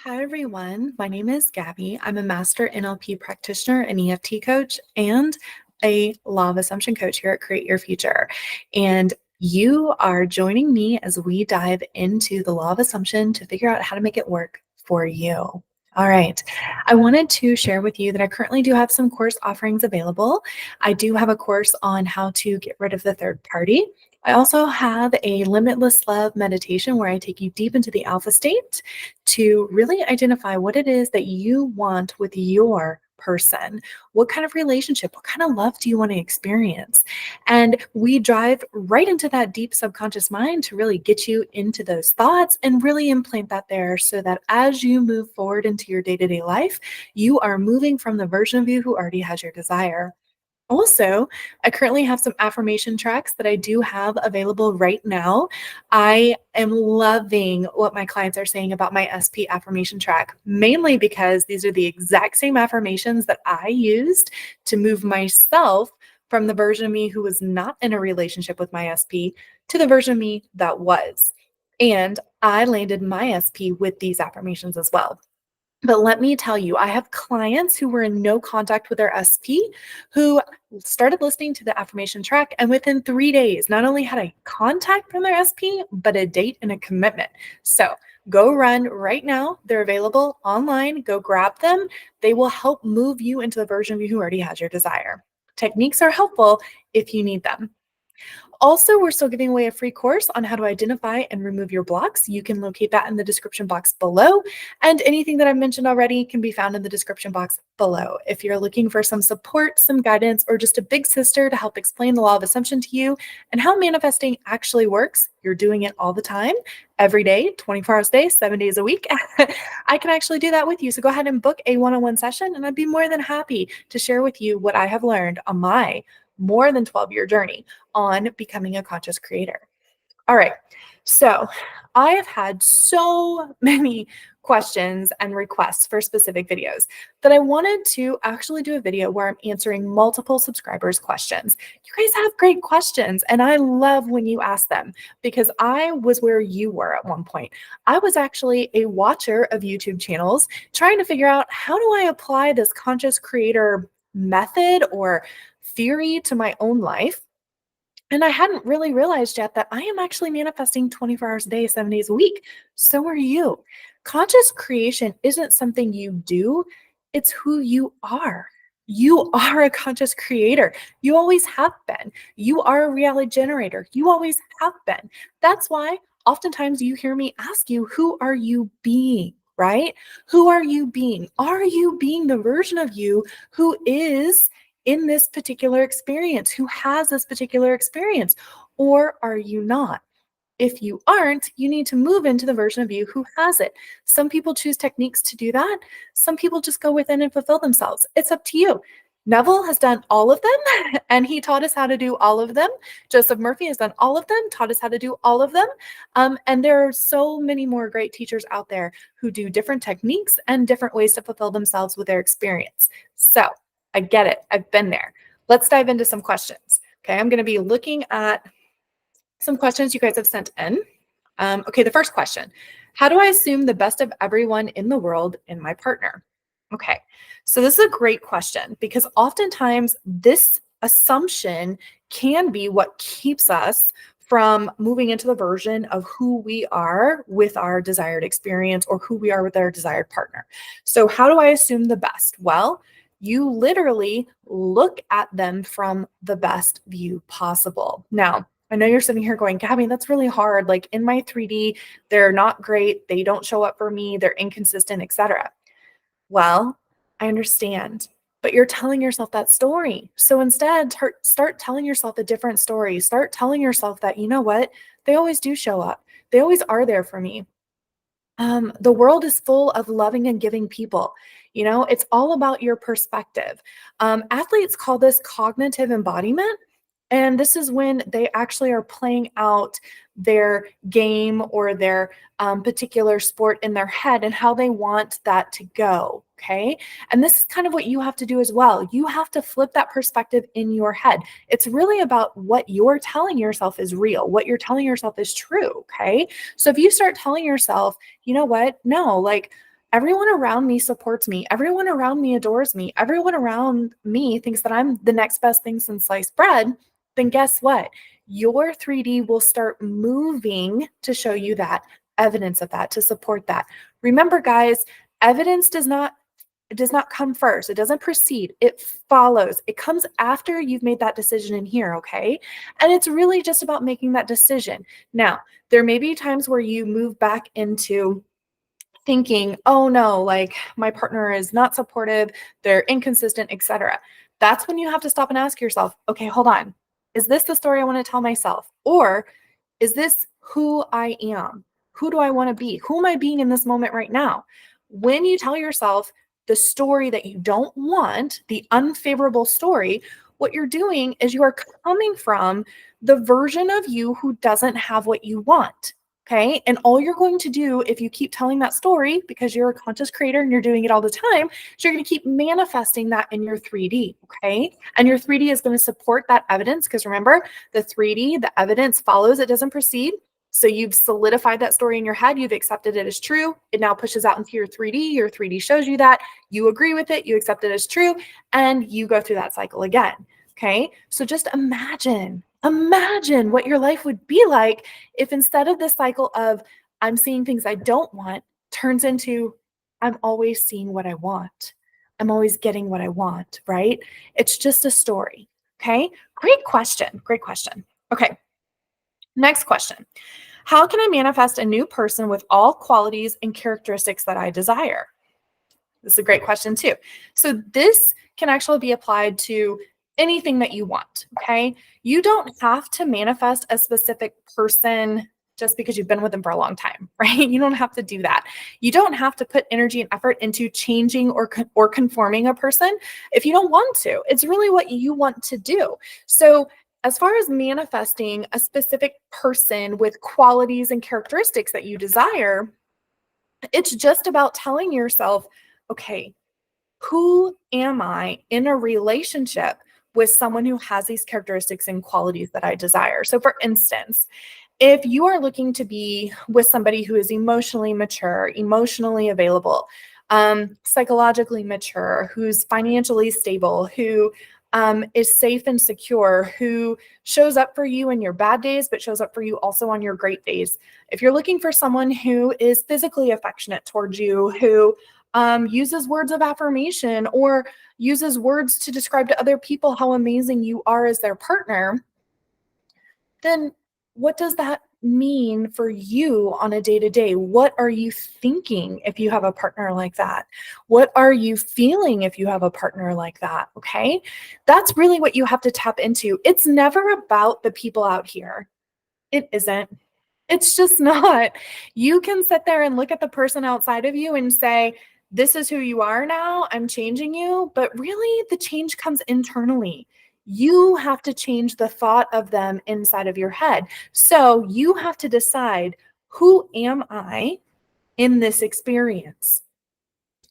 Hi, everyone. My name is Gabi. I'm a master NLP practitioner, an EFT coach, and a law of assumption coach here at Create Your Future. And you are joining me as we dive into the law of assumption to figure out how to make it work for you. All right. I wanted to share with you that I currently do have some course offerings available. I do have a course on how to get rid of the third party. I also have a limitless love meditation where I take you deep into the alpha state to really identify what it is that you want with your person. What kind of relationship, what kind of love do you want to experience? And we drive right into that deep subconscious mind to really get you into those thoughts and really implant that there so that as you move forward into your day-to-day life, you are moving from the version of you who already has your desire. Also, I currently have some affirmation tracks that I do have available right now. I am loving what my clients are saying about my SP affirmation track, mainly because these are the exact same affirmations that I used to move myself from the version of me who was not in a relationship with my SP to the version of me that was. And I landed my SP with these affirmations as well. But let me tell you, I have clients who were in no contact with their SP who started listening to the affirmation track. And within 3 days, not only had a contact from their SP, but a date and a commitment. So go run right now. They're available online. Go grab them. They will help move you into the version of you who already has your desire. Techniques are helpful if you need them. Also, we're still giving away a free course on how to identify and remove your blocks. You can locate that in the description box below. And anything that I've mentioned already can be found in the description box below. If you're looking for some support, some guidance, or just a big sister to help explain the law of assumption to you and how manifesting actually works, you're doing it all the time, every day, 24 hours a day, 7 days a week, I can actually do that with you. So go ahead and book a one-on-one session, and I'd be more than happy to share with you what I have learned on my more than 12-year journey on becoming a conscious creator. All right. So I have had so many questions and requests for specific videos that I wanted to actually do a video where I'm answering multiple subscribers' questions. You guys have great questions, and I love when you ask them because I was where you were at one point. I was actually a watcher of YouTube channels trying to figure out how do I apply this conscious creator method or theory to my own life. And I hadn't really realized yet that I am actually manifesting 24 hours a day, 7 days a week. So are you. Conscious creation isn't something you do, it's who you are. You are a conscious creator. You always have been. You are a reality generator. You always have been. That's why oftentimes you hear me ask you, who are you being? Right? Who are you being? Are you being the version of you who is in this particular experience, who has this particular experience, or are you not? If you aren't, you need to move into the version of you who has it. Some people choose techniques to do that. Some people just go within and fulfill themselves. It's up to you. Neville has done all of them, and he taught us how to do all of them. Joseph Murphy has done all of them, taught us how to do all of them. And there are so many more great teachers out there who do different techniques and different ways to fulfill themselves with their experience. So I get it. I've been there. Let's dive into some questions. Okay, I'm going to be looking at some questions you guys have sent in. Okay, the first question. How do I assume the best of everyone in the world in my partner? Okay, so this is a great question because oftentimes this assumption can be what keeps us from moving into the version of who we are with our desired experience or who we are with our desired partner. So how do I assume the best? Well, you literally look at them from the best view possible. Now, I know you're sitting here going, Gabi, that's really hard. Like in my 3D, they're not great. They don't show up for me. They're inconsistent, etc. Well, I understand, but you're telling yourself that story. So instead, start telling yourself a different story. Start telling yourself that, you know what? They always do show up. They always are there for me. The world is full of loving and giving people. You know, it's all about your perspective. Athletes call this cognitive embodiment. And this is when they actually are playing out their game or their particular sport in their head and how they want that to go. Okay. And this is kind of what you have to do as well. You have to flip that perspective in your head. It's really about what you're telling yourself is real, what you're telling yourself is true. Okay. So if you start telling yourself, you know what? No, like everyone around me supports me. Everyone around me adores me. Everyone around me thinks that I'm the next best thing since sliced bread. Then guess what? Your 3D will start moving to show you that evidence of that, to support that. Remember, guys, evidence does not come first. It doesn't precede. It follows. It comes after you've made that decision in here, okay? And it's really just about making that decision. Now, there may be times where you move back into thinking, oh no, like my partner is not supportive, they're inconsistent, etc. That's when you have to stop and ask yourself, okay, hold on. Is this the story I want to tell myself? Or is this who I am? Who do I want to be? Who am I being in this moment right now? When you tell yourself the story that you don't want, the unfavorable story, what you're doing is you are coming from the version of you who doesn't have what you want. Okay. And all you're going to do if you keep telling that story, because you're a conscious creator and you're doing it all the time, is you're going to keep manifesting that in your 3D. Okay. And your 3D is going to support that evidence, because remember, the 3D, the evidence follows, it doesn't precede. So you've solidified that story in your head. You've accepted it as true. It now pushes out into your 3D. Your 3D shows you that. You agree with it. You accept it as true. And you go through that cycle again. Okay. So just imagine what your life would be like if instead of this cycle of I'm seeing things I don't want turns into I'm always seeing what I want. I'm always getting what I want, right? It's just a story. Okay. Great question. Great question. Okay. Next question. How can I manifest a new person with all qualities and characteristics that I desire? This is a great question too. So this can actually be applied to anything that you want, okay? You don't have to manifest a specific person just because you've been with them for a long time, right? You don't have to do that. You don't have to put energy and effort into changing or conforming a person if you don't want to. It's really what you want to do. So as far as manifesting a specific person with qualities and characteristics that you desire, it's just about telling yourself, okay, who am I in a relationship with someone who has these characteristics and qualities that I desire? So for instance, if you are looking to be with somebody who is emotionally mature, emotionally available, psychologically mature, who's financially stable, who is safe and secure, who shows up for you in your bad days, but shows up for you also on your great days. If you're looking for someone who is physically affectionate towards you, who uses words of affirmation or uses words to describe to other people how amazing you are as their partner, then what does that mean for you on a day-to-day? What are you thinking if you have a partner like that? What are you feeling if you have a partner like that? Okay. That's really what you have to tap into. It's never about the people out here. It isn't. It's just not. You can sit there and look at the person outside of you and say, this is who you are now. I'm changing you. But really, the change comes internally. You have to change the thought of them inside of your head. So you have to decide, who am I in this experience?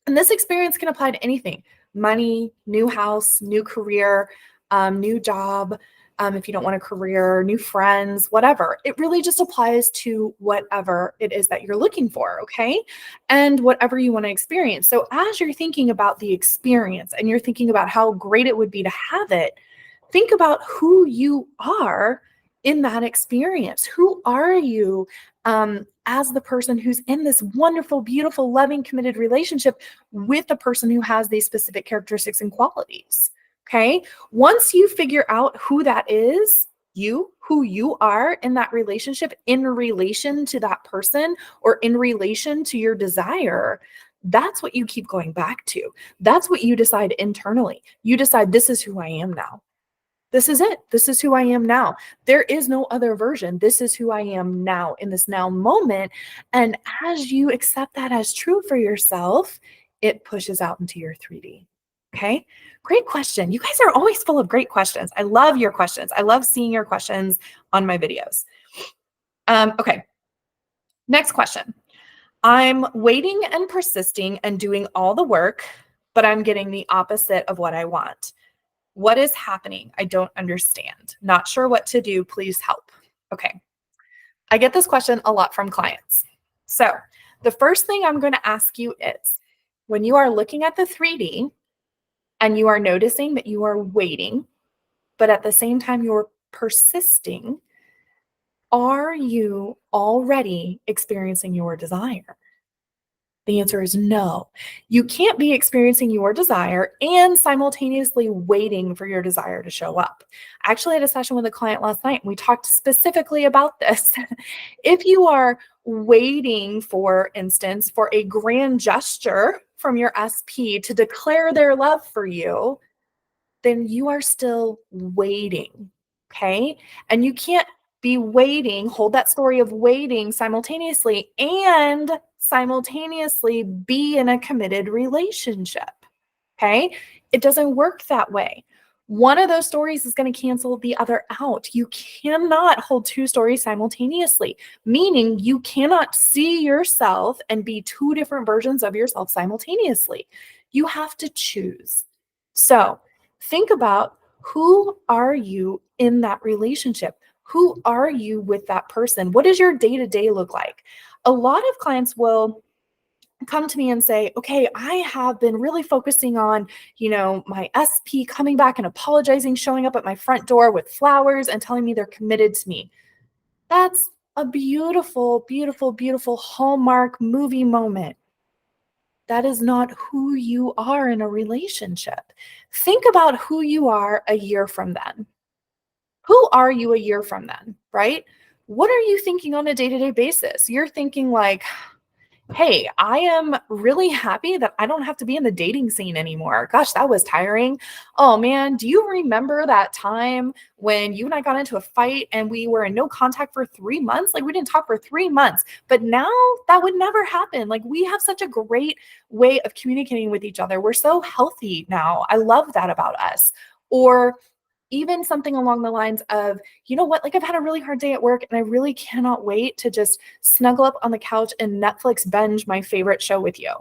And this experience can apply to anything: money, new house, new career, new job. If you don't want a career, new friends, whatever. It really just applies to whatever it is that you're looking for, okay? And whatever you want to experience. So as you're thinking about the experience and you're thinking about how great it would be to have it, think about who you are in that experience. Who are you as the person who's in this wonderful, beautiful, loving, committed relationship with the person who has these specific characteristics and qualities? Okay. Once you figure out who that is, who you are in that relationship, in relation to that person or in relation to your desire, that's what you keep going back to. That's what you decide internally. You decide, this is who I am now. This is it. This is who I am now. There is no other version. This is who I am now in this now moment. And as you accept that as true for yourself, it pushes out into your 3D. Okay. Great question. You guys are always full of great questions. I love your questions. I love seeing your questions on my videos. Okay. Next question. I'm waiting and persisting and doing all the work, but I'm getting the opposite of what I want. What is happening? I don't understand. Not sure what to do. Please help. Okay. I get this question a lot from clients. So The first thing I'm going to ask you is, when you are looking at the 3D and you are noticing that you are waiting, but at the same time you're persisting, are you already experiencing your desire? The answer is no. You can't be experiencing your desire and simultaneously waiting for your desire to show up. I actually had a session with a client last night and we talked specifically about this. If you are waiting, for instance, for a grand gesture from your SP to declare their love for you, then you are still waiting. Okay. And you can't be waiting, hold that story of waiting simultaneously and simultaneously be in a committed relationship. Okay. It doesn't work that way. One of those stories is going to cancel the other out. You cannot hold two stories simultaneously, meaning you cannot see yourself and be two different versions of yourself simultaneously. You have to choose. So think about, who are you in that relationship? Who are you with that person? What does your day-to-day look like? A lot of clients will come to me and say, okay, I have been really focusing on, my SP coming back and apologizing, showing up at my front door with flowers and telling me they're committed to me. That's a beautiful, beautiful, beautiful Hallmark movie moment. That is not who you are in a relationship. Think about who you are a year from then. Who are you a year from then, right? What are you thinking on a day-to-day basis? You're thinking like, hey, I am really happy that I don't have to be in the dating scene anymore. Gosh, that was tiring. Oh man, do you remember that time when you and I got into a fight and we were in no contact for 3 months? Like we didn't talk for 3 months, but now that would never happen. Like we have such a great way of communicating with each other. We're so healthy now. I love that about us. Or even something along the lines of, you know what, like I've had a really hard day at work and I really cannot wait to just snuggle up on the couch and Netflix binge my favorite show with you,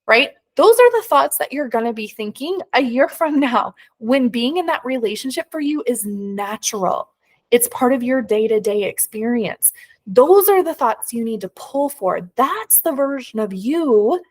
right? Those are the thoughts that you're going to be thinking a year from now when being in that relationship for you is natural. It's part of your day-to-day experience. Those are the thoughts you need to pull for. That's the version of you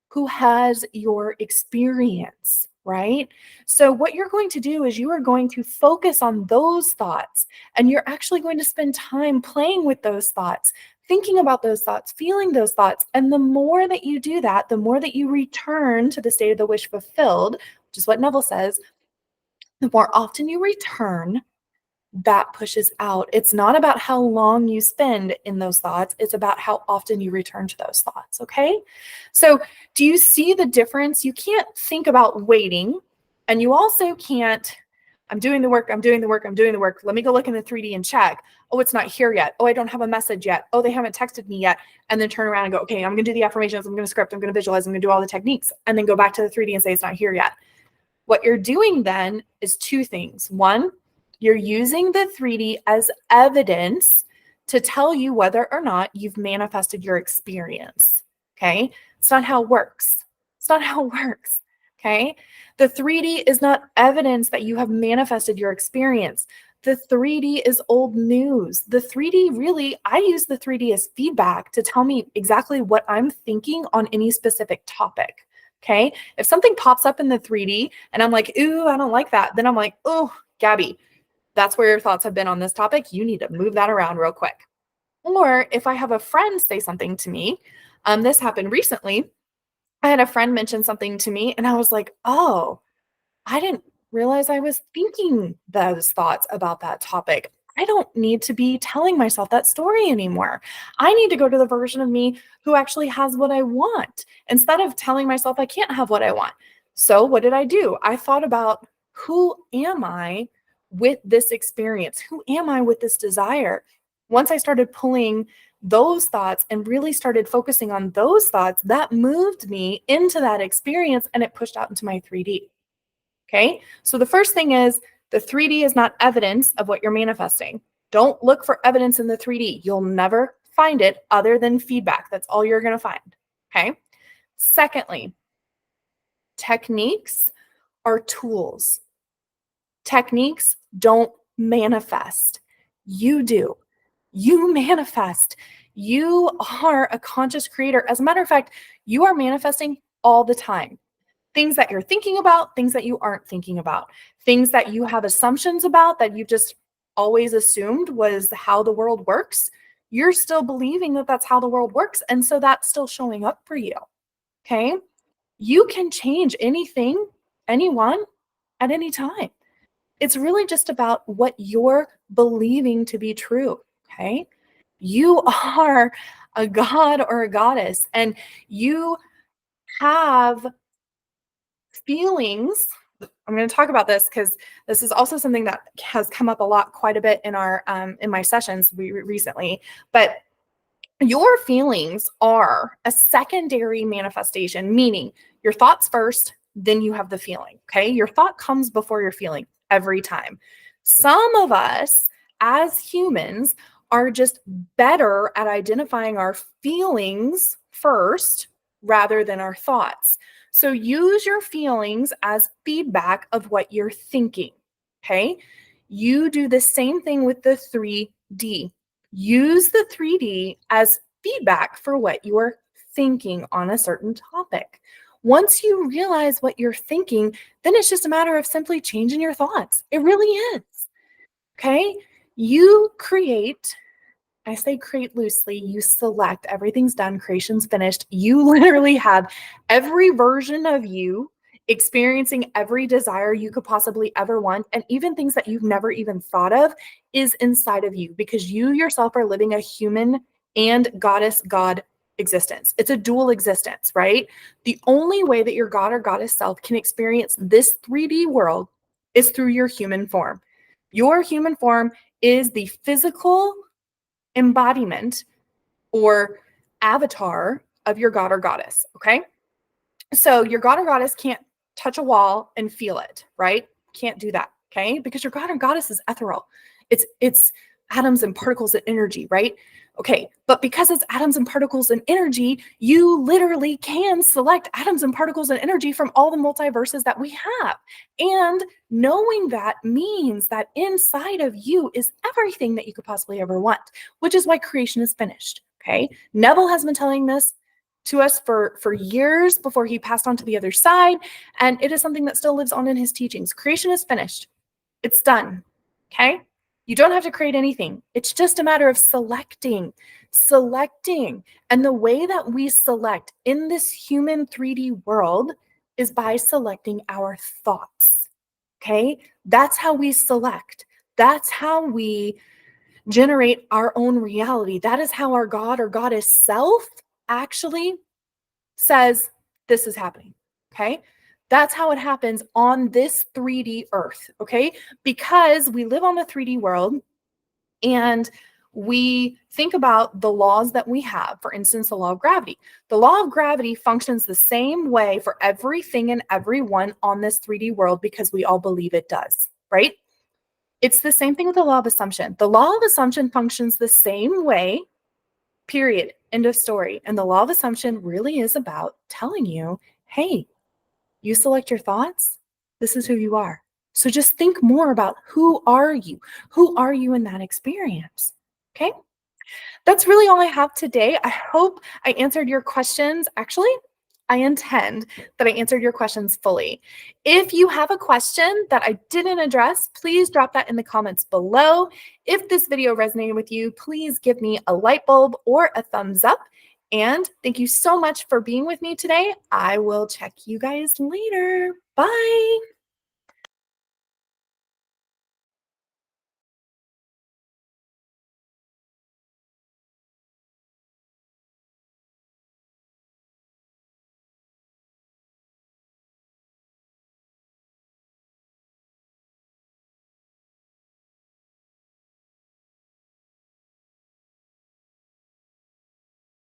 who has your experience, right? So what you're going to do is you are going to focus on those thoughts, and you're actually going to spend time playing with those thoughts, thinking about those thoughts, feeling those thoughts. And the more that you do that, the more that you return to the state of the wish fulfilled, which is what Neville says, the more often you return, that pushes out. It's not about how long you spend in those thoughts. It's about how often you return to those thoughts. Okay. So do you see the difference? You can't think about waiting, and you also can't, I'm doing the work. Let me go look in the 3D and check. Oh, it's not here yet. Oh, I don't have a message yet. Oh, they haven't texted me yet. And then turn around and go, okay, I'm going to do the affirmations. I'm going to script. I'm going to visualize. I'm going to do all the techniques, and then go back to the 3D and say it's not here yet. What you're doing then is two things. One, you're using the 3D as evidence to tell you whether or not you've manifested your experience. Okay. It's not how it works. It's not how it works. Okay. The 3D is not evidence that you have manifested your experience. The 3D is old news. The 3D really, I use the 3D as feedback to tell me exactly what I'm thinking on any specific topic. Okay. If something pops up in the 3D and I'm like, ooh, I don't like that, then I'm like, oh, Gabi, that's where your thoughts have been on this topic. You need to move that around real quick. Or if I have a friend say something to me, this happened recently. I had a friend mention something to me and I was like, oh, I didn't realize I was thinking those thoughts about that topic. I don't need to be telling myself that story anymore. I need to go to the version of me who actually has what I want instead of telling myself I can't have what I want. So what did I do? I thought about, who am I with this experience? Who am I with this desire? Once I started pulling those thoughts and really started focusing on those thoughts, that moved me into that experience and it pushed out into my 3D. Okay. So the first thing is, the 3D is not evidence of what you're manifesting. Don't look for evidence in the 3D. You'll never find it other than feedback. That's all you're going to find. Okay. Secondly, techniques are tools. Techniques don't manifest. You do. You manifest. You are a conscious creator. As a matter of fact, you are manifesting all the time. Things that you're thinking about, things that you aren't thinking about, things that you have assumptions about that you just always assumed was how the world works. You're still believing that that's how the world works. And so that's still showing up for you. Okay. You can change anything, anyone at any time. It's really just about what you're believing to be true. Okay. You are a god or a goddess, and you have feelings. I'm going to talk about this because this is also something that has come up a lot, quite a bit in our in my sessions recently. But your feelings are a secondary manifestation, meaning your thoughts first, then you have the feeling. Okay, your thought comes before your feeling every time. Some of us as humans are just better at identifying our feelings first rather than our thoughts. So use your feelings as feedback of what you're thinking. Okay. You do the same thing with the 3D. Use the 3D as feedback for what you're thinking on a certain topic. Once you realize what you're thinking, then it's just a matter of simply changing your thoughts. It really is. Okay. You create. I say create loosely, you select, everything's done, creation's finished. You literally have every version of you experiencing every desire you could possibly ever want, and even things that you've never even thought of is inside of you, because you yourself are living a human and goddess god existence. It's a dual existence, right? The only way that your god or goddess self can experience this 3D world is through your human form. Your human form is the physical embodiment or avatar of your god or goddess. Okay. So your god or goddess can't touch a wall and feel it, right? Can't do that. Okay. Because your god or goddess is ethereal. It's atoms and particles and energy, right? Okay. But because it's atoms and particles and energy, you literally can select atoms and particles and energy from all the multiverses that we have. And knowing that means that inside of you is everything that you could possibly ever want, which is why creation is finished. Okay. Neville has been telling this to us for years before he passed on to the other side. And it is something that still lives on in his teachings. Creation is finished. It's done. Okay. You don't have to create anything. It's just a matter of selecting. And the way that we select in this human 3D world is by selecting our thoughts. Okay. That's how we select. That's how we generate our own reality. That is how our god or goddess self actually says this is happening. Okay. That's how it happens on this 3D earth. Okay. Because we live on the 3D world and we think about the laws that we have. For instance, the law of gravity. The law of gravity functions the same way for everything and everyone on this 3D world because we all believe it does, right? It's the same thing with the law of assumption. The law of assumption functions the same way, period, end of story. And the law of assumption really is about telling you, hey, you select your thoughts, this is who you are. So just think more about who are you? Who are you in that experience? Okay. That's really all I have today. I hope I answered your questions. Actually, I intend that I answered your questions fully. If you have a question that I didn't address, please drop that in the comments below. If this video resonated with you, please give me a light bulb or a thumbs up. And thank you so much for being with me today. I will check you guys later. Bye.